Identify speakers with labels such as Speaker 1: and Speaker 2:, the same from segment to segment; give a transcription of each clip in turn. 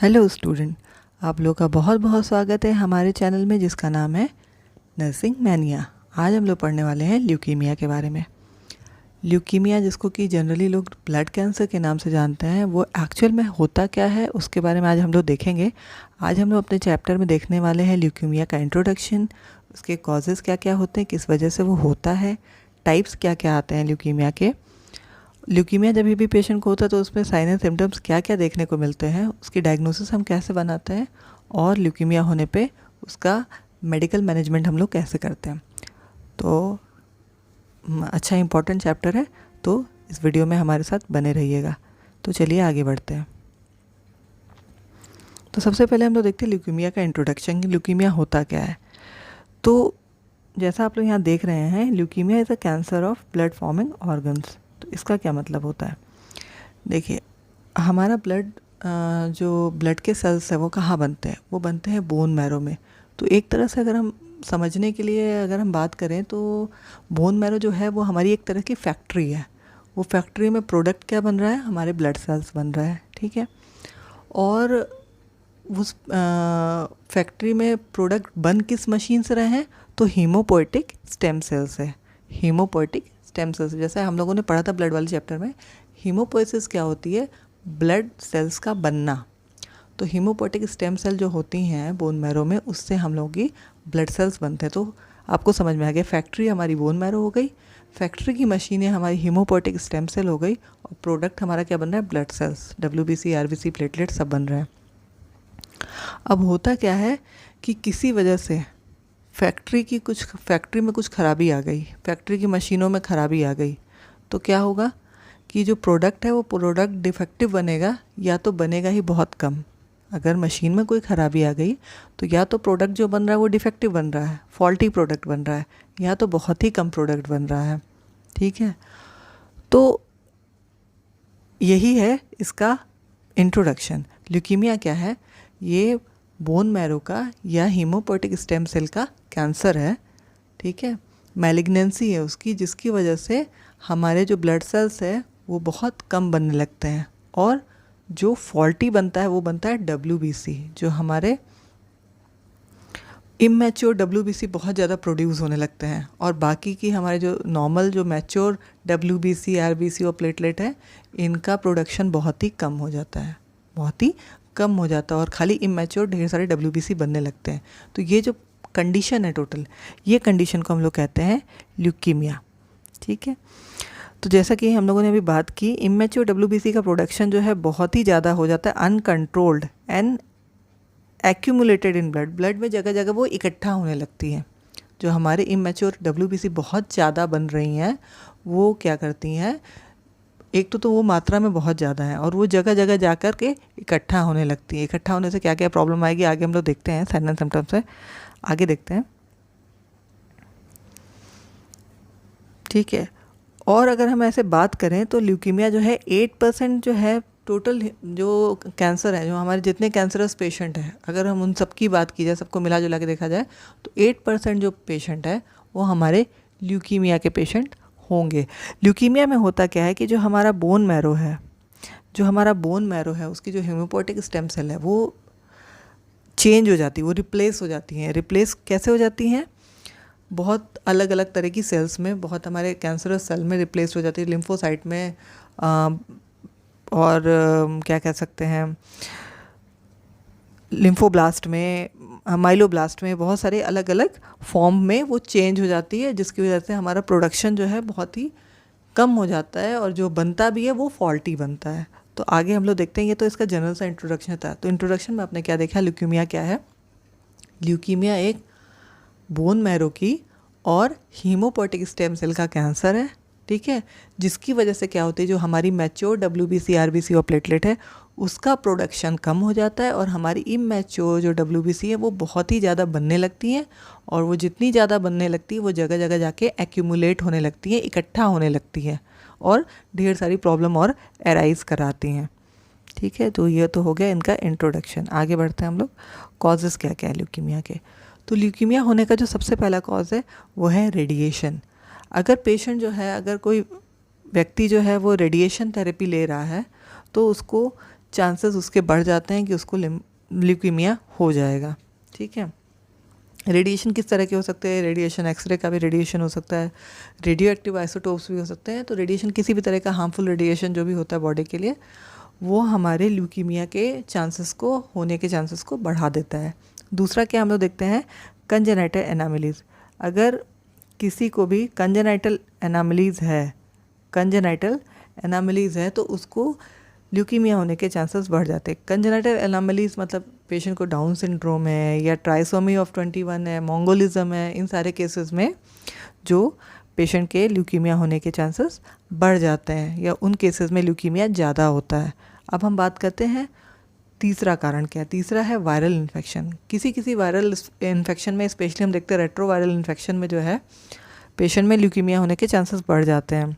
Speaker 1: Hello student, आप लोग का बहुत बहुत स्वागत है हमारे चैनल में जिसका नाम है नर्सिंग मैनिया। आज हम लोग पढ़ने वाले हैं ल्यूकीमिया के बारे में। ल्यूकीमिया, जिसको कि जनरली लोग ब्लड कैंसर के नाम से जानते हैं, वो एक्चुअल में होता क्या है उसके बारे में आज हम लोग देखेंगे। आज हम लोग अपने चैप्टर में देखने वाले हैं ल्यूकीमिया का इंट्रोडक्शन, उसके कॉजेज़ क्या क्या होते हैं, किस वजह से वो होता है, टाइप्स क्या क्या आते हैं ल्यूकीमिया के। ल्यूकीमिया जब भी पेशेंट को होता है तो उसमें साइन एंड सिम्टम्स क्या क्या देखने को मिलते हैं, उसकी डायग्नोसिस हम कैसे बनाते हैं, और ल्यूकीमिया होने पे उसका मेडिकल मैनेजमेंट हम लोग कैसे करते हैं। तो अच्छा इम्पॉर्टेंट चैप्टर है, तो इस वीडियो में हमारे साथ बने रहिएगा। तो चलिए आगे बढ़ते हैं। तो सबसे पहले हम लोग देखते हैं ल्यूकीमिया का इंट्रोडक्शन, कि ल्यूकीमिया होता क्या है। तो जैसा आप लोग यहाँ देख रहे हैं, leukaemia is a cancer of blood forming organs. तो इसका क्या मतलब होता है, देखिए हमारा ब्लड जो ब्लड के सेल्स है वो कहाँ बनते हैं, वो बनते हैं बोन मैरो में। तो एक तरह से अगर हम समझने के लिए अगर हम बात करें तो बोन मैरो जो है वो हमारी एक तरह की फैक्ट्री है। वो फैक्ट्री में प्रोडक्ट क्या बन रहा है, हमारे ब्लड सेल्स बन रहा है, ठीक है। और उस फैक्ट्री में प्रोडक्ट बन किस मशीन से रहे हैं, तो हीमोपोएटिक स्टेम सेल्स है। हीमोपोएटिक स्टेम सेल्स, जैसे हम लोगों ने पढ़ा था ब्लड वाले चैप्टर में, हीमोपोएसिस क्या होती है, ब्लड सेल्स का बनना। तो हीमोपोएटिक स्टेम सेल जो होती हैं बोन मैरो में, उससे हम लोगों की ब्लड सेल्स बनते हैं। तो आपको समझ में आ गया, फैक्ट्री हमारी बोन मैरो हो गई, फैक्ट्री की मशीनें हमारी हीमोपोएटिक स्टेम सेल हो गई, और प्रोडक्ट हमारा क्या बन रहा है, blood cells, WBC, RBC, platelet सब बन रहे हैं। अब होता क्या है कि किसी वजह से फैक्ट्री में कुछ खराबी आ गई, फैक्ट्री की मशीनों में खराबी आ गई, तो क्या होगा कि जो प्रोडक्ट है वो प्रोडक्ट डिफेक्टिव बनेगा, या तो बनेगा ही बहुत कम। अगर मशीन में कोई खराबी आ गई तो या तो प्रोडक्ट जो बन रहा है वो डिफेक्टिव बन रहा है, फॉल्टी प्रोडक्ट बन रहा है, या तो बहुत ही कम प्रोडक्ट बन रहा है, ठीक है। तो यही है इसका इंट्रोडक्शन। ल्यूकीमिया क्या है, ये बोन मैरो का या हीमोपोएटिक स्टेम सेल का कैंसर है, ठीक है। मैलिग्नेंसी है उसकी, जिसकी वजह से हमारे जो ब्लड सेल्स है वो बहुत कम बनने लगते हैं, और जो फॉल्टी बनता है वो बनता है WBC। जो हमारे इमैच्योर WBC बहुत ज़्यादा प्रोड्यूस होने लगते हैं, और बाकी की हमारे जो नॉर्मल जो मैच्योर WBC, RBC और प्लेटलेट है, इनका प्रोडक्शन बहुत ही कम हो जाता है, बहुत ही कम हो जाता है, और खाली इमैच्योर ढेर सारे WBC बनने लगते हैं। तो ये जो कंडीशन है टोटल, ये कंडीशन को हम लोग कहते हैं ल्यूकीमिया, ठीक है। तो जैसा कि हम लोगों ने अभी बात की, इमैच्योर WBC का प्रोडक्शन जो है बहुत ही ज़्यादा हो जाता है, uncontrolled and accumulated in blood में जगह जगह वो इकट्ठा होने लगती हैं। जो हमारे इमैच्योर WBC बहुत ज़्यादा बन रही हैं, वो क्या करती हैं, एक तो वो मात्रा में बहुत ज़्यादा है, और वो जगह जगह जा कर के इकट्ठा होने लगती है। इकट्ठा होने से क्या क्या प्रॉब्लम आएगी आगे हम लोग देखते हैं, साइन एंड सिम्टम्स से आगे देखते हैं, ठीक है। और अगर हम ऐसे बात करें तो ल्यूकीमिया जो है 8% जो है टोटल जो कैंसर है, जो हमारे जितने कैंसरस पेशेंट हैं, अगर हम उन सबकी बात की जाए, सबको मिला जुला के देखा जाए, तो 8% जो पेशेंट है वो हमारे ल्यूकीमिया के पेशेंट होंगे। ल्यूकीमिया में होता क्या है कि जो हमारा बोन मैरो है, उसकी जो हीमोपोएटिक स्टेम सेल है वो चेंज हो जाती है, वो रिप्लेस हो जाती हैं। रिप्लेस कैसे हो जाती हैं, बहुत अलग अलग तरह की सेल्स में, बहुत हमारे कैंसरस सेल में रिप्लेस हो जाती है, लिम्फोसाइट में, और क्या कह सकते हैं, लिम्फोब्लास्ट में, माइलोब्लास्ट में, बहुत सारे अलग अलग फॉर्म में वो चेंज हो जाती है, जिसकी वजह से हमारा प्रोडक्शन जो है बहुत ही कम हो जाता है, और जो बनता भी है वो फॉल्टी बनता है। तो आगे हम लोग देखते हैं, ये तो इसका जनरल सा इंट्रोडक्शन था। तो इंट्रोडक्शन में आपने क्या देखा, ल्यूकीमिया क्या है। ल्यूकीमिया एक बोन मैरो की और हीमोपोएटिक स्टेम सेल का कैंसर है, ठीक है, जिसकी वजह से क्या होती है, जो हमारी मैच्योर WBC, RBC और प्लेटलेट है उसका प्रोडक्शन कम हो जाता है, और हमारी इमैच्योर जो WBC है वो बहुत ही ज़्यादा बनने लगती हैं, और वो जितनी ज़्यादा बनने लगती है वो जगह जगह जाके एक्यूमुलेट होने लगती है, इकट्ठा होने लगती है, और ढेर सारी प्रॉब्लम और एराइज कराती हैं, ठीक है। तो ये तो हो गया इनका इंट्रोडक्शन। आगे बढ़ते हैं हम लोग, कॉजेज़ क्या क्या है ल्यूकीमिया के। तो ल्यूकीमिया होने का जो सबसे पहला कॉज है वो है रेडिएशन। अगर पेशेंट जो है, अगर कोई व्यक्ति जो है वो रेडिएशन थेरेपी ले रहा है, तो उसको चांसेस उसके बढ़ जाते हैं कि उसको ल्यूकीमिया हो जाएगा। ठीक है। रेडिएशन किस तरह के हो सकते हैं? रेडिएशन, एक्सरे का भी रेडिएशन हो सकता है, रेडियो एक्टिव आइसोटोप्स भी हो सकते हैं। तो रेडिएशन किसी भी तरह का हार्मफुल रेडिएशन जो भी होता है बॉडी के लिए, वो हमारे ल्यूकीमिया के चांसेस को होने के चांसेस को बढ़ा देता है। दूसरा क्या हम लोग देखते हैं? कंजेनाइटल एनामलीज। अगर किसी को भी कंजेनाइटल एनामलीज है तो उसको ल्यूकीमिया होने के चांसेस बढ़ जाते हैं। कंजेनाइटल एनामलीज मतलब पेशेंट को डाउन सिंड्रोम है या ट्राइसोमी ऑफ 21 है, मंगोलिज्म है, इन सारे केसेस में जो पेशेंट के ल्यूकीमिया होने के चांसेस बढ़ जाते हैं या उन केसेस में ल्यूकीमिया ज़्यादा होता है। अब हम बात करते हैं तीसरा कारण क्या है। तीसरा है वायरल इन्फेक्शन। किसी वायरल इन्फेक्शन में, स्पेशली हम देखते हैं रेट्रोवायरल इन्फेक्शन में जो है पेशेंट में ल्यूकीमिया होने के चांसेस बढ़ जाते हैं।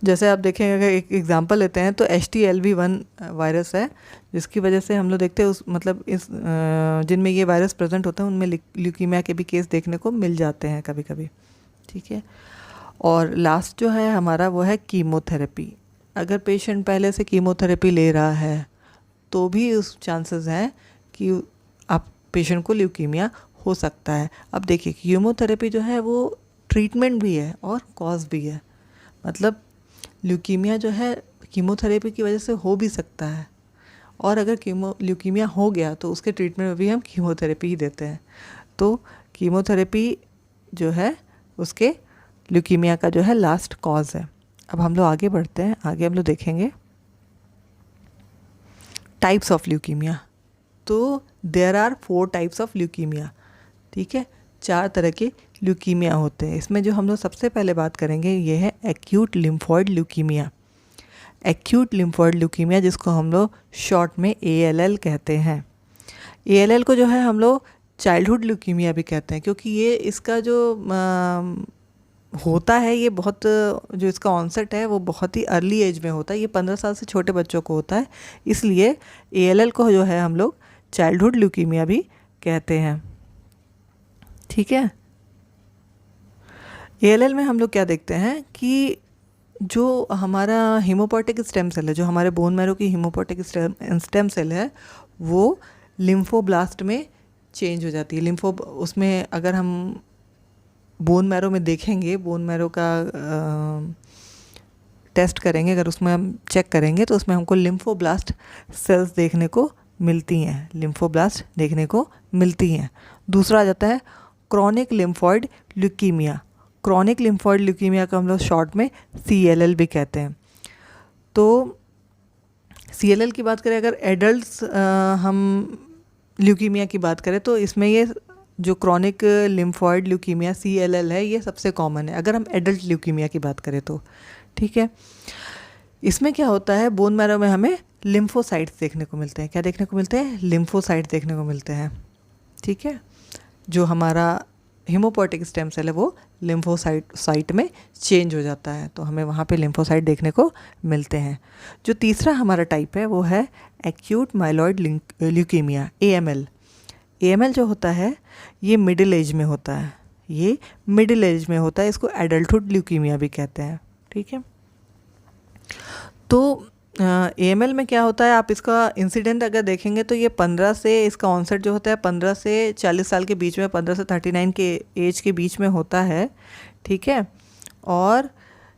Speaker 1: जैसे आप देखें, अगर एक एग्जांपल लेते हैं तो HTLV1 वायरस है, जिसकी वजह से हम लोग देखते हैं उस मतलब इस जिनमें ये वायरस प्रेजेंट होता है उनमें ल्यूकीमिया के भी केस देखने को मिल जाते हैं कभी कभी। ठीक है। और लास्ट जो है हमारा वो है कीमोथेरेपी। अगर पेशेंट पहले से कीमोथेरेपी ले रहा है तो भी उस चांसेस हैं कि आप पेशेंट को ल्यूकीमिया हो सकता है। अब देखिए, कीमोथेरेपी जो है वो ट्रीटमेंट भी है और कॉज भी है। मतलब ल्यूकीमिया जो है कीमोथेरेपी की वजह से हो भी सकता है, और अगर ल्यूकीमिया हो गया तो उसके ट्रीटमेंट में भी हम कीमोथेरेपी ही देते हैं। तो कीमोथेरेपी जो है उसके ल्यूकीमिया का जो है लास्ट कॉज है। अब हम लोग आगे बढ़ते हैं। आगे हम लोग देखेंगे टाइप्स ऑफ ल्यूकीमिया। तो there are 4 types of leukaemia. ठीक है, 4 तरह के ल्यूकीमिया होते हैं। इसमें जो हम लोग सबसे पहले बात करेंगे ये है acute lymphoid leukaemia. Acute lymphoid leukaemia जिसको हम लोग शॉर्ट में ALL कहते हैं। ALL को जो है हम लोग चाइल्डहुड ल्यूकीमिया भी कहते हैं, क्योंकि ये इसका जो होता है, ये बहुत जो इसका ऑनसेट है वो बहुत ही अर्ली एज में होता है। ये 15 साल से छोटे बच्चों को होता है, इसलिए ALL को जो है हम लोग चाइल्डहुड ल्यूकीमिया भी कहते हैं। ठीक है। ALL में हम लोग क्या देखते हैं कि जो हमारा हीमोपोएटिक स्टेम सेल है, जो हमारे बोन मैरो की हीमोपोएटिक स्टेम सेल है, वो लिम्फोब्लास्ट में चेंज हो जाती है। उसमें अगर हम बोन मैरो में देखेंगे, बोन मैरो का टेस्ट करेंगे, अगर उसमें हम चेक करेंगे तो उसमें हमको लिम्फोब्लास्ट सेल्स देखने को मिलती हैं। दूसरा आ जाता है chronic lymphoid leukaemia. Chronic lymphoid leukaemia को हम लोग शॉर्ट में CLL भी कहते हैं। तो CLL की बात करें, अगर एडल्ट्स हम ल्यूकीमिया की बात करें तो इसमें ये जो क्रॉनिक लिम्फॉइड ल्यूकीमिया CLL है, ये सबसे कॉमन है अगर हम एडल्ट ल्यूकीमिया की बात करें तो। ठीक है। इसमें क्या होता है, बोन मैरो में हमें लिम्फोसाइट्स देखने को मिलते हैं। क्या देखने को मिलते हैं? लिम्फोसाइट देखने को मिलते हैं। ठीक है। जो हमारा हीमोपोएटिक स्टेम सेल है वो लिम्फोसाइट में चेंज हो जाता है, तो हमें वहाँ पे लिम्फोसाइट देखने को मिलते हैं। जो तीसरा हमारा टाइप है वो है acute myeloid leukaemia, AML। AML जो होता है ये मिडिल एज में होता है। इसको एडल्टहुड ल्यूकीमिया भी कहते हैं। ठीक है। तो AML में क्या होता है, आप इसका इंसिडेंट अगर देखेंगे तो ये 15 से, इसका ऑनसेट जो होता है 15 से 40 साल के बीच में, 15 से 39 के एज के बीच में होता है। ठीक है। और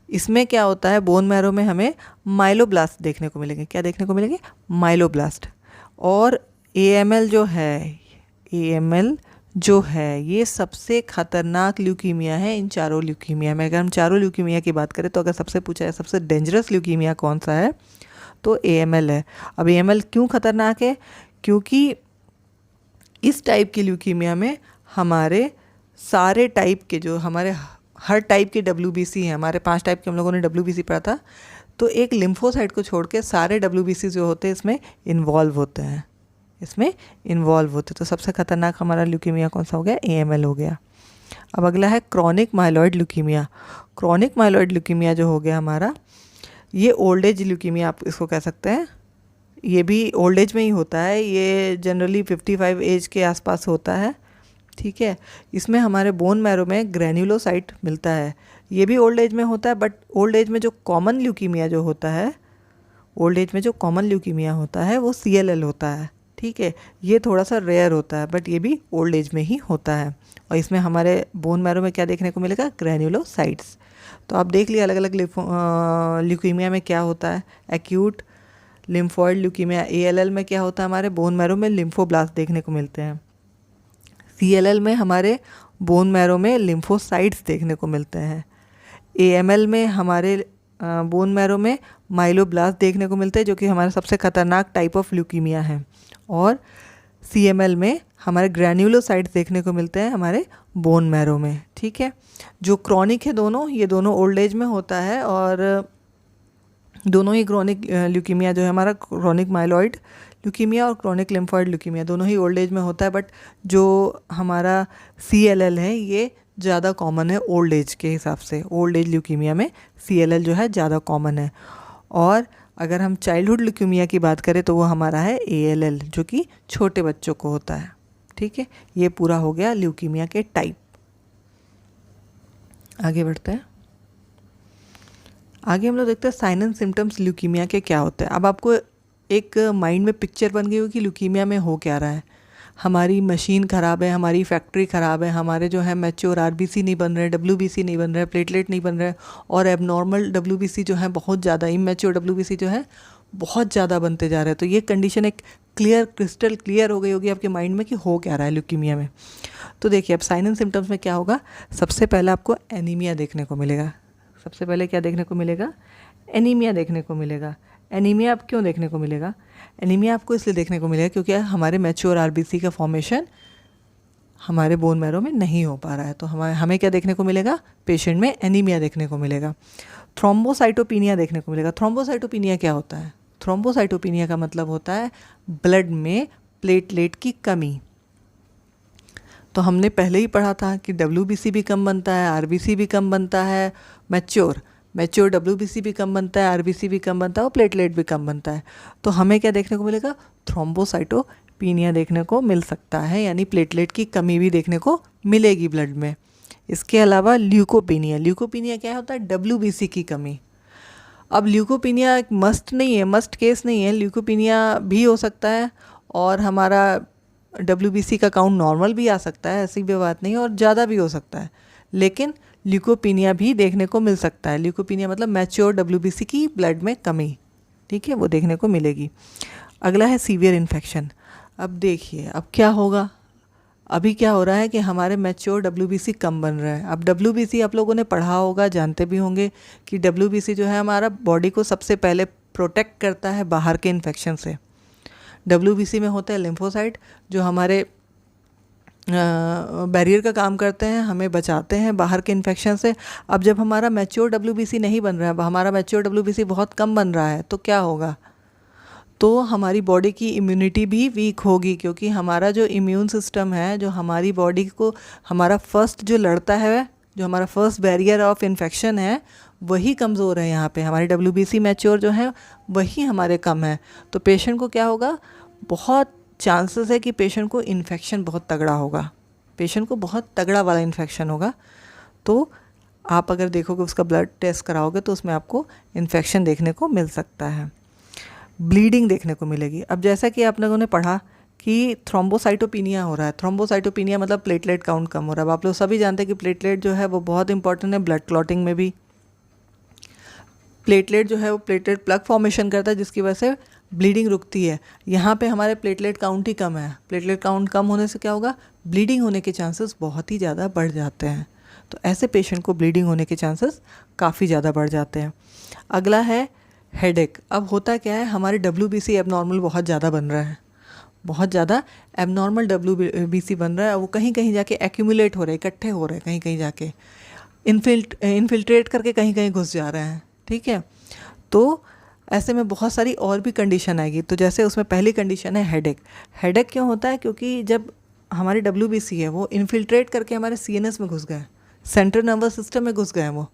Speaker 1: इसमें क्या होता है, बोन मैरो में हमें माइलोब्लास्ट देखने को मिलेंगे। क्या देखने को मिलेंगे? माइलोब्लास्ट। और AML जो है ये सबसे खतरनाक ल्यूकीमिया है इन चारों ल्यूकीमिया में। अगर हम चारों ल्यूकीमिया की बात करें तो अगर सबसे पूछा है सबसे डेंजरस ल्यूकीमिया कौन सा है तो AML है। अब AML क्यों खतरनाक है? क्योंकि इस टाइप की ल्यूकीमिया में हमारे सारे टाइप के, जो हमारे हर टाइप के WBC हैं, हमारे 5 टाइप के हम लोगों ने WBC पढ़ा था, तो एक लिम्फोसाइट को छोड़ के सारे WBC जो होते हैं इसमें इन्वॉल्व होते हैं। तो सबसे खतरनाक हमारा ल्यूकीमिया कौन सा हो गया? AML हो गया। अब अगला है chronic myeloid leukaemia. Chronic myeloid leukaemia जो हो गया हमारा, ये ओल्ड एज ल्यूकीमिया आप इसको कह सकते हैं। ये भी ओल्ड एज में ही होता है, ये जनरली 55 एज के आसपास होता है। ठीक है। इसमें हमारे बोन मैरो में ग्रैन्युलोसाइट मिलता है। ये भी ओल्ड एज में होता है, बट ओल्ड एज में जो कॉमन ल्यूकीमिया जो होता है ओल्ड एज में जो कॉमन ल्यूकीमिया होता है वो CLL होता है, ठीक है। ये थोड़ा सा रेयर होता है, बट ये भी ओल्ड एज में ही होता है। और इसमें हमारे बोन मैरो में क्या देखने को मिलेगा, ग्रैन्युलोसाइट्स। तो आप देख लिए अलग अलग ल्यूकीमिया में क्या होता है। एक्यूट लिम्फोइड ल्यूकीमिया ALL में क्या होता है, हमारे बोन मैरो में लिम्फोब्लास्ट देखने को मिलते हैं। CLL में हमारे बोन मैरो में लिम्फोसाइट्स देखने को मिलते हैं। AML में हमारे बोन मैरो में माइलोब्लास्ट देखने को मिलते हैं, जो कि हमारा सबसे खतरनाक टाइप ऑफ ल्यूकीमिया है। और CML में हमारे ग्रैन्युलोसाइट्स देखने को मिलते हैं हमारे बोन मैरो में, ठीक है। जो क्रॉनिक है दोनों, ये दोनों ओल्ड एज में होता है, और दोनों ही क्रॉनिक ल्यूकीमिया जो है हमारा क्रॉनिक माइलॉइड ल्यूकीमिया और क्रॉनिक लिम्फॉइड ल्यूकीमिया दोनों ही ओल्ड एज में होता है। बट जो हमारा CLL है ये ज़्यादा कॉमन है ओल्ड एज के हिसाब से। ओल्ड एज ल्यूकीमिया में CLL जो है ज़्यादा कॉमन है। और अगर हम चाइल्डहुड ल्यूकीमिया की बात करें तो वो हमारा है ALL, जो कि छोटे बच्चों को होता है, ठीक है। ये पूरा हो गया ल्यूकीमिया के टाइप। आगे बढ़ते हैं। आगे हम लोग देखते हैं साइन एंड सिम्टम्स ल्यूकीमिया के क्या होते हैं। अब आपको एक माइंड में पिक्चर बन गई हो कि ल्यूकीमिया में हो क्या रहा है। हमारी मशीन ख़राब है, हमारी फैक्ट्री ख़राब है, हमारे जो है मैच्योर RBC नहीं बन रहे, WBC नहीं बन रहे, प्लेटलेट नहीं बन रहे, और एबनॉर्मल WBC जो है बहुत ज़्यादा, इमैच्योर WBC जो है बहुत ज़्यादा बनते जा रहे हैं। तो ये कंडीशन एक क्रिस्टल क्लियर हो गई होगी आपके माइंड में कि हो क्या रहा है ल्यूकीमिया में। तो देखिए अब साइन एंड सिम्टम्स में क्या होगा। सबसे पहले आपको एनीमिया देखने को मिलेगा। सबसे पहले क्या देखने को मिलेगा, एनीमिया देखने को मिलेगा। एनीमिया आप क्यों देखने को मिलेगा, एनीमिया आपको इसलिए देखने को मिलेगा क्योंकि हमारे मैच्योर RBC का फॉर्मेशन हमारे बोन मैरो में नहीं हो पा रहा है। तो हमें क्या देखने को मिलेगा, पेशेंट में एनीमिया देखने को मिलेगा। थ्रोम्बोसाइटोपिनिया देखने को मिलेगा। थ्रोम्बोसाइटोपिनिया क्या होता है, थ्रोम्बोसाइटोपिनिया का मतलब होता है ब्लड में प्लेटलेट की कमी। तो हमने पहले ही पढ़ा था कि WBC भी कम बनता है, RBC भी कम बनता है, मैच्योर WBC भी कम बनता है, RBC भी कम बनता है और प्लेटलेट भी कम बनता है। तो हमें क्या देखने को मिलेगा, थ्रोम्बोसाइटोपिनिया देखने को मिल सकता है, यानी प्लेटलेट की कमी भी देखने को मिलेगी ब्लड में। इसके अलावा ल्यूकोपिनिया क्या होता है, WBC की कमी। अब ल्यूकोपिनिया एक मस्ट नहीं है, मस्ट केस नहीं है, ल्यूकोपिनिया भी हो सकता है और हमारा WBC का काउंट नॉर्मल भी आ सकता है, ऐसी भी बात नहीं है, और ज़्यादा भी हो सकता है। लेकिन ल्यूकोपिनिया भी देखने को मिल सकता है। ल्यूकोपिनिया मतलब मैच्योर WBC की ब्लड में कमी, ठीक है, वो देखने को मिलेगी। अगला है सीवियर इन्फेक्शन। अब देखिए अब क्या होगा, अभी क्या हो रहा है कि हमारे मैच्योर WBC कम बन रहा है। अब WBC आप लोगों ने पढ़ा होगा, जानते भी होंगे कि WBC जो है हमारा बॉडी को सबसे पहले प्रोटेक्ट करता है बाहर के इन्फेक्शन से। WBC में होता है लिम्फोसाइट जो हमारे बैरियर का काम करते हैं, हमें बचाते हैं बाहर के इन्फेक्शन से। अब जब हमारा मैच्योर WBC नहीं बन रहा है, हमारा मैच्योर WBC बहुत कम बन रहा है, तो क्या होगा, तो हमारी बॉडी की इम्यूनिटी भी वीक होगी, क्योंकि हमारा जो इम्यून सिस्टम है, जो हमारी बॉडी को हमारा फर्स्ट जो लड़ता है, जो हमारा फर्स्ट बैरियर ऑफ इन्फेक्शन है, वही कमज़ोर है। यहाँ पे हमारी WBC मैच्योर जो है वही हमारे कम है। तो पेशेंट को क्या होगा, बहुत चांसेस है कि पेशेंट को इन्फेक्शन बहुत तगड़ा होगा, पेशेंट को बहुत तगड़ा वाला इन्फेक्शन होगा। तो आप अगर देखोगे, उसका ब्लड टेस्ट कराओगे, तो उसमें आपको इन्फेक्शन देखने को मिल सकता है। ब्लीडिंग देखने को मिलेगी। अब जैसा कि आप लोगों ने पढ़ा कि थ्रोम्बोसाइटोपिनिया हो रहा है। थ्रोम्बोसाइटोपिनिया मतलब प्लेटलेट काउंट कम हो रहा है। अब आप लोग सभी जानते हैं कि प्लेटलेट जो है वो बहुत इंपॉर्टेंट है ब्लड क्लॉटिंग में भी। प्लेटलेट जो है वो प्लेटलेट प्लग फॉर्मेशन करता है, जिसकी वजह से ब्लीडिंग रुकती है। यहाँ पे हमारे प्लेटलेट काउंट ही कम है। प्लेटलेट काउंट कम होने से क्या होगा, ब्लीडिंग होने के चांसेस बहुत ही ज़्यादा बढ़ जाते हैं। तो ऐसे पेशेंट को ब्लीडिंग होने के चांसेस काफ़ी ज़्यादा बढ़ जाते हैं। अगला है हेडेक। अब होता क्या है, हमारे WBC एबनॉर्मल बहुत ज़्यादा बन रहा है, बहुत ज़्यादा एबनॉर्मल WBC बन रहा है। वो कहीं कहीं जाके एक्यूमुलेट हो रहे, इकट्ठे हो रहे, कहीं कहीं जाके इन्फिल्ट्रेट करके कहीं कहीं घुस जा रहे हैं, ठीक है। तो ऐसे में बहुत सारी और भी कंडीशन आएगी। तो जैसे उसमें पहली कंडीशन है हेडेक। हेडेक क्यों होता है, क्योंकि जब हमारे WBC है वो इन्फिल्ट्रेट करके हमारे CNS में घुस गए, सेंट्रल नर्वस सिस्टम में घुस गए। वो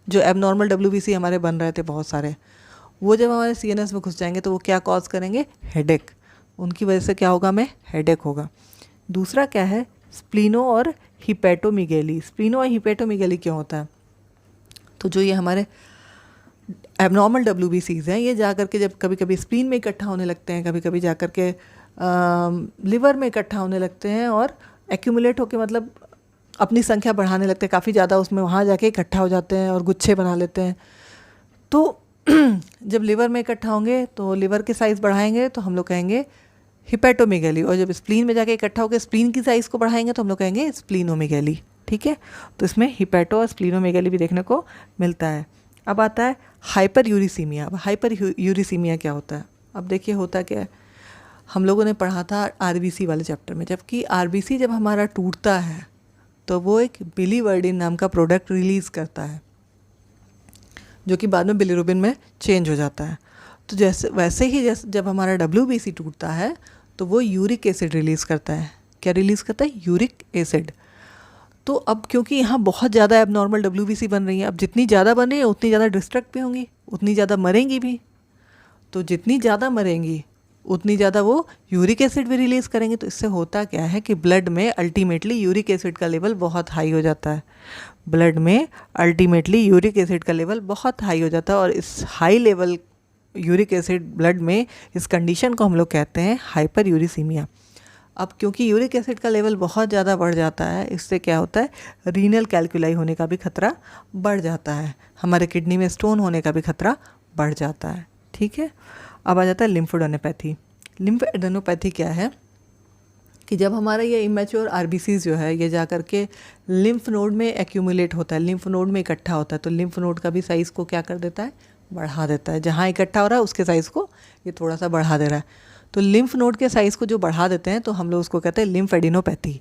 Speaker 1: जो एबनॉर्मल WBC हमारे बन रहे थे बहुत सारे, वो जब हमारे CNS में घुस जाएंगे तो वो क्या कॉज करेंगे, हेडेक। उनकी वजह से क्या होगा, हमें हेडेक होगा। दूसरा क्या है, स्प्लीनो और हिपेटोमीगेली। स्प्लीनो और हिपेटोमीगेली क्यों होता है, तो जो ये हमारे एबनॉर्मल WBCs हैं, ये जा कर के जब कभी कभी स्प्लीन में इकट्ठा होने लगते हैं, कभी कभी जा कर के लिवर में इकट्ठा होने लगते हैं और एक्यूमुलेट होके मतलब अपनी संख्या बढ़ाने लगते हैं, काफ़ी ज़्यादा उसमें वहाँ जाके इकट्ठा हो जाते हैं और गुच्छे बना लेते हैं। तो जब लिवर में इकट्ठा होंगे तो लिवर के साइज़ बढ़ाएंगे तो हम लोग कहेंगे हिपैटोमेगैली, और जब स्प्लीन में जाके इकट्ठा होकर स्प्लीन की साइज़ को बढ़ाएंगे तो हम लोग कहेंगे स्प्लीनोमेगैली। ठीक है, तो इसमें हिपैटो और स्प्लीनोमेगैली भी देखने को मिलता है। अब आता है हाइपर यूरिसीमिया। अब हाइपर यूरिसीमिया क्या होता है? अब देखिए होता क्या है, हम लोगों ने पढ़ा था RBC वाले चैप्टर में, जबकि RBC जब हमारा टूटता है तो वो एक बिलीवर्डिन नाम का प्रोडक्ट रिलीज़ करता है जो कि बाद में बिलीरुबिन में चेंज हो जाता है। तो वैसे ही जब हमारा WBC टूटता है तो वो यूरिक एसिड रिलीज़ करता है। क्या रिलीज़ करता है? Uric acid. तो अब क्योंकि यहाँ बहुत ज़्यादा एबनॉर्मल WBC बन रही है, अब जितनी ज़्यादा बन रही है उतनी ज़्यादा डिस्ट्रक्ट भी होंगी, उतनी ज़्यादा मरेंगी भी। तो जितनी ज़्यादा मरेंगी उतनी ज़्यादा वो यूरिक एसिड भी रिलीज़ करेंगे। तो इससे होता क्या है कि ब्लड में अल्टीमेटली यूरिक एसिड का लेवल बहुत हाई हो जाता है। ब्लड में अल्टीमेटली यूरिक एसिड का लेवल बहुत हाई हो जाता है, और इस high level uric acid blood में, इस कंडीशन को हम लोग कहते हैं हाइपर यूरिसीमिया। अब क्योंकि यूरिक एसिड का लेवल बहुत ज़्यादा बढ़ जाता है, इससे क्या होता है, रीनल कैल्कुलाई होने का भी खतरा बढ़ जाता है, हमारे किडनी में स्टोन होने का भी खतरा बढ़ जाता है। ठीक है, अब आ जाता है लिम्फोडेनोपैथी। लिम्फोडेनोपैथी क्या है कि जब हमारा ये इमेच्योर RBCs जो है ये जा कर के लिम्फ नोड में एक्यूमुलेट होता है, लिम्फ नोड में इकट्ठा होता है, तो लिम्फ नोड का भी साइज़ को क्या कर देता है, बढ़ा देता है। जहाँ इकट्ठा हो रहा है उसके साइज़ को ये थोड़ा सा बढ़ा दे रहा है। तो लिम्फ नोड के साइज़ को जो बढ़ा देते हैं तो हम लोग उसको कहते हैं लिम्फेडिनोपैथी।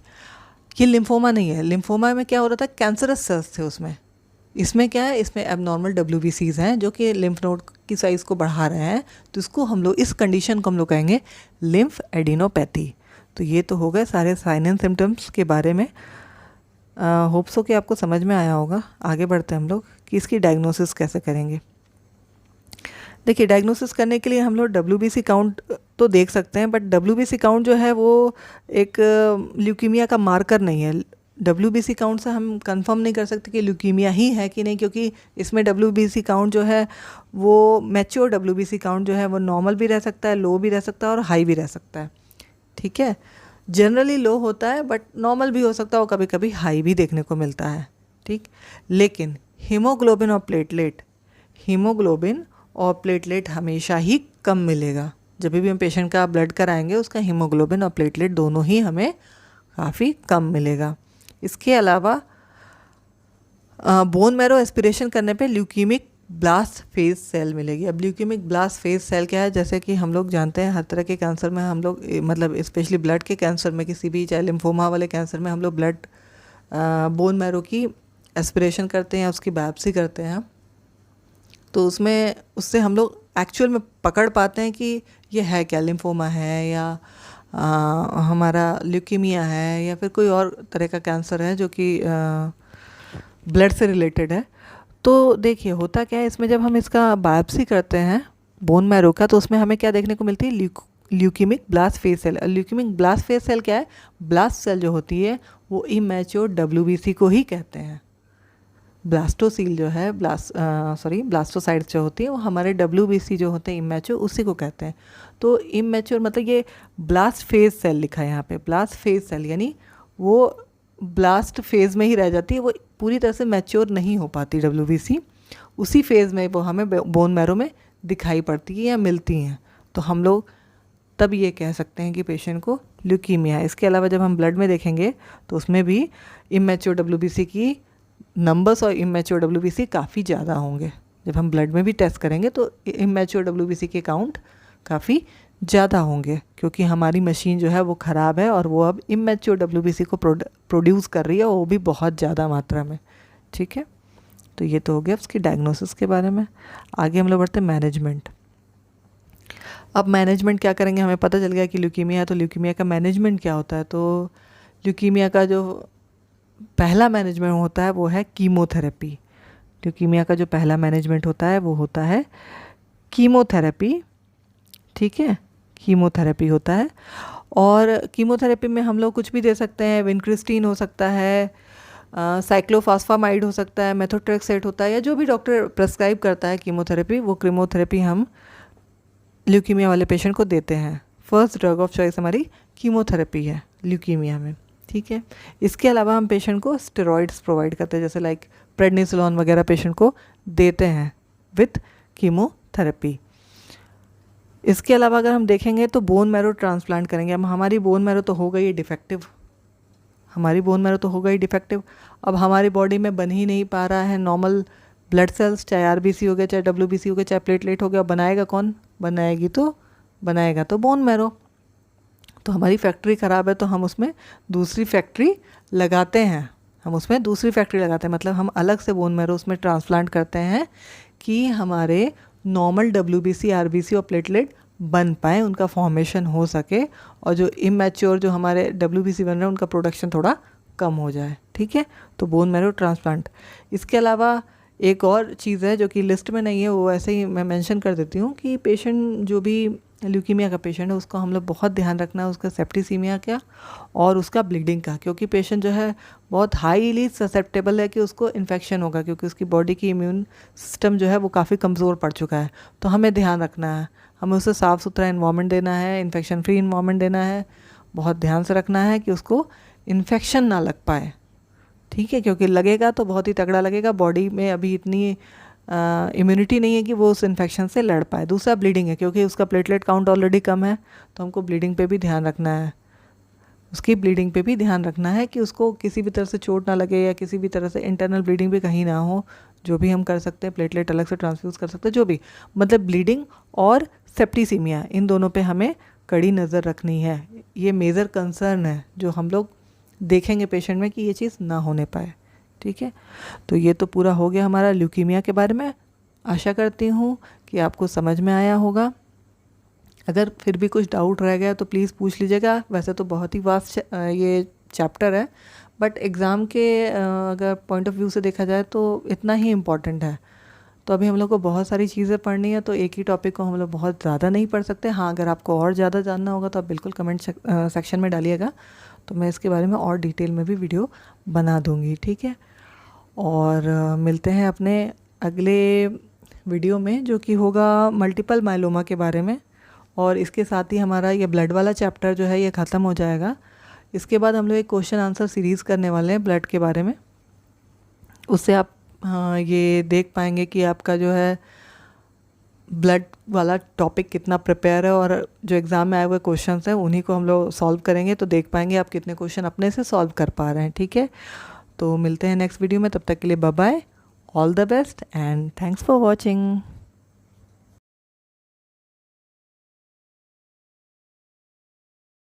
Speaker 1: ये लिम्फोमा नहीं है। लिम्फोमा में क्या हो रहा था, कैंसरस सेल्स थे उसमें। इसमें क्या है, इसमें एबनॉर्मल WBCs हैं जो कि लिम्फ नोड की साइज़ को बढ़ा रहे हैं, तो इसको हम लोग, इस कंडीशन को हम लोग कहेंगे लिम्फेडिनोपैथी। तो ये तो हो गए सारे साइन एंड सिम्टम्स के बारे में। होप सो कि आपको समझ में आया होगा। आगे बढ़ते हैं हम लोग कि इसकी डायग्नोसिस कैसे करेंगे। देखिए, डायग्नोसिस करने के लिए हम लोग WBC काउंट तो देख सकते हैं, बट WBC काउंट जो है वो एक ल्यूकीमिया का मार्कर नहीं है। WBC काउंट से हम कंफर्म नहीं कर सकते कि ल्यूकीमिया ही है कि नहीं, क्योंकि इसमें WBC काउंट जो है वो मैच्योर WBC काउंट जो है वो नॉर्मल भी रह सकता है, लो भी रह सकता है और हाई भी रह सकता है। ठीक है, जनरली लो होता है बट नॉर्मल भी हो सकता है और कभी कभी हाई भी देखने को मिलता है। ठीक, लेकिन हीमोग्लोबिन और प्लेटलेट हमेशा ही कम मिलेगा। जब भी हम पेशेंट का ब्लड कराएंगे उसका हीमोग्लोबिन और प्लेटलेट दोनों ही हमें काफ़ी कम मिलेगा। इसके अलावा बोन मैरो एस्पिरेशन करने पे ल्यूकीमिक ब्लास्ट फेज सेल मिलेगी। अब ल्यूकीमिक ब्लास्ट फेज सेल क्या है, जैसे कि हम लोग जानते हैं हर तरह के कैंसर में हम लोग, मतलब स्पेशली ब्लड के कैंसर में, किसी भी चाहे लिम्फोमा वाले कैंसर में हम लोग ब्लड बोन मैरो की एस्पिरेशन करते हैं, उसकी बायोप्सी करते हैं। तो उससे हम लोग एक्चुअल में पकड़ पाते हैं कि ये है क्या, लिम्फोमा है या हमारा ल्यूकीमिया है या फिर कोई और तरह का कैंसर है जो कि ब्लड से रिलेटेड है। तो देखिए होता क्या है, इसमें जब हम इसका बायोप्सी करते हैं बोन मैरो का, तो उसमें हमें क्या देखने को मिलती है, leukaemic blast phase cell. Leukaemic blast phase cell क्या है, ब्लास्ट सेल जो होती है वो इमैच्योर WBC को ही कहते हैं। ब्लास्टोसील जो है, ब्लास्टोसाइट्स जो होती है वो हमारे WBC जो होते हैं इमैच्योर, उसी को कहते हैं। तो इमैच्योर मतलब ये ब्लास्ट फेज सेल लिखा है यहाँ पे, ब्लास्ट फेज सेल यानी वो ब्लास्ट फेज में ही रह जाती है, वो पूरी तरह से मैच्योर नहीं हो पाती WBC, उसी फेज़ में वो हमें बोन मैरो में दिखाई पड़ती है या मिलती हैं। तो हम लोग तब ये कह सकते हैं कि पेशेंट को ल्यूकीमिया है। इसके अलावा जब हम ब्लड में देखेंगे तो उसमें भी इमैच्योर WBC की नंबर्स और इमैच्योर WBC काफ़ी ज़्यादा होंगे। जब हम ब्लड में भी टेस्ट करेंगे तो इमैच्योर WBC के काउंट काफ़ी ज़्यादा होंगे, क्योंकि हमारी मशीन जो है वो ख़राब है और वो अब इमैच्योर WBC को प्रोड्यूस कर रही है, वो भी बहुत ज़्यादा मात्रा में। ठीक है, तो ये तो हो गया उसकी डायग्नोसिस के बारे में। आगे हम लोग बढ़ते हैं मैनेजमेंट। अब मैनेजमेंट क्या करेंगे, हमें पता चल गया कि ल्यूकीमिया है, तो ल्यूकीमिया का मैनेजमेंट क्या होता है। तो ल्यूकीमिया का जो पहला मैनेजमेंट होता है वो है कीमोथेरेपी। ल्यूकीमिया का जो पहला मैनेजमेंट होता है वो होता है कीमोथेरेपी। ठीक है, कीमोथेरेपी होता है, और कीमोथेरेपी में हम लोग कुछ भी दे सकते हैं, विनक्रिस्टीन हो सकता है, साइक्लोफॉस्फामाइड हो सकता है, मेथोट्रेक्सेट होता है, या जो भी डॉक्टर प्रेस्क्राइब करता है कीमोथेरेपी, वो कीमोथेरेपी हम ल्यूकीमिया वाले पेशेंट को देते हैं। फर्स्ट ड्रग ऑफ चॉइस हमारी कीमोथेरेपी है ल्यूकीमिया में, ठीक है। इसके अलावा हम पेशेंट को स्टेरॉइड्स प्रोवाइड करते हैं, जैसे लाइक प्रेडनिसोलोन वगैरह पेशेंट को देते हैं विथ कीमोथेरेपी। इसके अलावा अगर हम देखेंगे तो बोन मैरो ट्रांसप्लांट करेंगे हम। हमारी बोन मैरो तो हो गई डिफेक्टिव, हमारी बोन मैरो तो हो गई डिफेक्टिव, अब हमारी बॉडी में बन ही नहीं पा रहा है नॉर्मल ब्लड सेल्स, चाहे आरबीसी हो गया, चाहे डब्ल्यूबीसी हो गया, चाहे प्लेटलेट हो गया। बनाएगा कौन? बनाएगा तो बोन मैरो। तो हमारी फैक्ट्री ख़राब है, तो हम उसमें दूसरी फैक्ट्री लगाते हैं, मतलब हम अलग से बोन मैरो उसमें ट्रांसप्लांट करते हैं कि हमारे नॉर्मल डब्ल्यूबीसी, आरबीसी और प्लेटलेट बन पाए, उनका फॉर्मेशन हो सके, और जो इमैच्योर जो हमारे डब्ल्यूबीसी बन रहे हैं उनका प्रोडक्शन थोड़ा कम हो जाए, ठीक है। तो बोन मैरो ट्रांसप्लांट। इसके अलावा एक और चीज़ है जो कि लिस्ट में नहीं है, वो ऐसे ही मैं मेंशन कर देती हूँ कि पेशेंट जो भी ल्यूकीमिया का पेशेंट है उसको हम लोग बहुत ध्यान रखना है उसका सेप्टिसीमिया का और उसका ब्लीडिंग का, क्योंकि पेशेंट जो है बहुत हाईली ससेप्टेबल है कि उसको इन्फेक्शन होगा, क्योंकि उसकी बॉडी की इम्यून सिस्टम जो है वो काफ़ी कमज़ोर पड़ चुका है। तो हमें ध्यान रखना है, हमें उसे साफ़ सुथरा इन्वायरमेंट देना है, इन्फेक्शन फ्री इन्वायरमेंट देना है, बहुत ध्यान से रखना है कि उसको इन्फेक्शन ना लग पाए, ठीक है, क्योंकि लगेगा तो बहुत ही तगड़ा लगेगा। बॉडी में अभी इतनी इम्यूनिटी नहीं है कि वो उस इन्फेक्शन से लड़ पाए। दूसरा ब्लीडिंग है, क्योंकि उसका प्लेटलेट काउंट ऑलरेडी कम है, तो हमको ब्लीडिंग पे भी ध्यान रखना है, उसकी ब्लीडिंग पे भी ध्यान रखना है कि उसको किसी भी तरह से चोट ना लगे या किसी भी तरह से इंटरनल ब्लीडिंग भी कहीं ना हो। जो भी हम कर सकते हैं, प्लेटलेट अलग से ट्रांसफ्यूज़ कर सकते हैं, जो भी, मतलब ब्लीडिंग और सेप्टिसीमिया, इन दोनों पे हमें कड़ी नज़र रखनी है। ये मेजर कंसर्न है जो हम लोग देखेंगे पेशेंट में कि ये चीज़ ना होने पाए, ठीक है। तो ये तो पूरा हो गया हमारा ल्यूकीमिया के बारे में। आशा करती हूँ कि आपको समझ में आया होगा। अगर फिर भी कुछ डाउट रह गया तो प्लीज़ पूछ लीजिएगा। वैसे तो बहुत ही वास्ट ये चैप्टर है, बट एग्ज़ाम के अगर पॉइंट ऑफ व्यू से देखा जाए तो इतना ही इम्पॉर्टेंट है। तो अभी हम लोग को बहुत सारी चीज़ें पढ़नी है, तो एक ही टॉपिक को हम लोग बहुत ज़्यादा नहीं पढ़ सकते। हाँ, अगर आपको और ज़्यादा जानना होगा तो आप बिल्कुल कमेंट सेक्शन में डालिएगा, तो मैं इसके बारे में और डिटेल में भी वीडियो बना दूँगी, ठीक है। और मिलते हैं अपने अगले वीडियो में, जो कि होगा मल्टीपल माइलोमा के बारे में। और इसके साथ ही हमारा ये ब्लड वाला चैप्टर जो है ये ख़त्म हो जाएगा। इसके बाद हम लोग एक क्वेश्चन आंसर सीरीज़ करने वाले हैं ब्लड के बारे में। उससे आप ये देख पाएंगे कि आपका जो है ब्लड वाला टॉपिक कितना प्रिपेयर है, और जो एग्ज़ाम में आए हुए क्वेश्चंस हैं उन्हीं को हम लोग सॉल्व करेंगे, तो देख पाएंगे आप कितने क्वेश्चन अपने से सॉल्व कर पा रहे हैं, ठीक है। तो मिलते हैं नेक्स्ट वीडियो में, तब तक के लिए bye bye, all the best and thanks for watching.